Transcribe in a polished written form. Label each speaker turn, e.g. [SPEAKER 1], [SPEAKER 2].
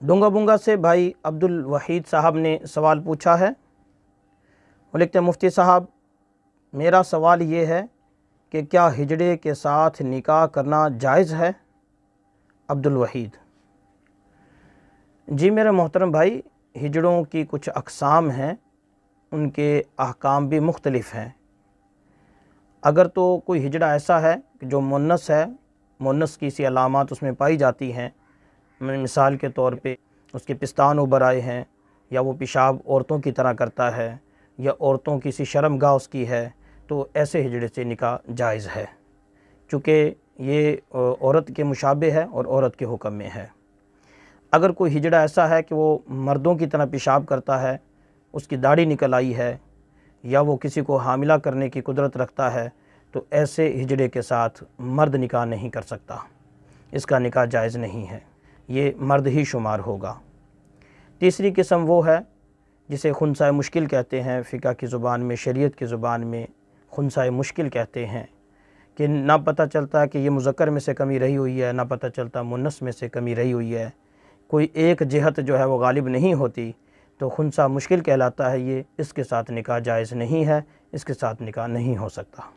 [SPEAKER 1] डूंगा बुंगा से भाई अब्दुल वहीद साहब ने सवाल पूछा है। वो लिखते हैं, मुफ्ती साहब मेरा सवाल ये है कि क्या हिजड़े के साथ निकाह करना जायज़ है? अब्दुल वहीद: जी मेरे मोहतरम भाई, हिजड़ों की कुछ अक़साम हैं, उनके अहकाम भी मुख्तलिफ़ हैं। अगर तो कोई हिजड़ा ऐसा है कि जो मुन्नस है, मुन्नस की सी अलामात उसमें पाई जाती हैं, मिसाल के तौर पे उसके पिस्तान उभर आए हैं, या वो पेशाब औरतों की तरह करता है, या औरतों की सी शर्मगाह उसकी है, तो ऐसे हिजड़े से निकाह जायज़ है, चूँकि ये औरत के मुशाबे है और औरत के हुक्म में है। अगर कोई हिजड़ा ऐसा है कि वो मर्दों की तरह पेशाब करता है, उसकी दाढ़ी निकल आई है, या वो किसी को हामिला करने की कुदरत रखता है, तो ऐसे हिजड़े के साथ मर्द निकाह नहीं कर सकता, इसका निकाह जायज़ नहीं है, ये मर्द ही शुमार होगा। तीसरी किस्म वो है जिसे खुनसाए मुश्किल कहते हैं, फ़िक़ह की ज़ुबान में, शरीयत की ज़ुबान में खुनसाए मुश्किल कहते हैं, कि ना पता चलता कि ये मुज़क्कर में से कमी रही हुई है, ना पता चलता मुन्नस में से कमी रही हुई है, कोई एक जिहत जो है वो गालिब नहीं होती, तो खुनसा मुश्किल कहलाता है ये। इसके साथ निकाह जायज़ नहीं है, इसके साथ निकाह नहीं हो सकता।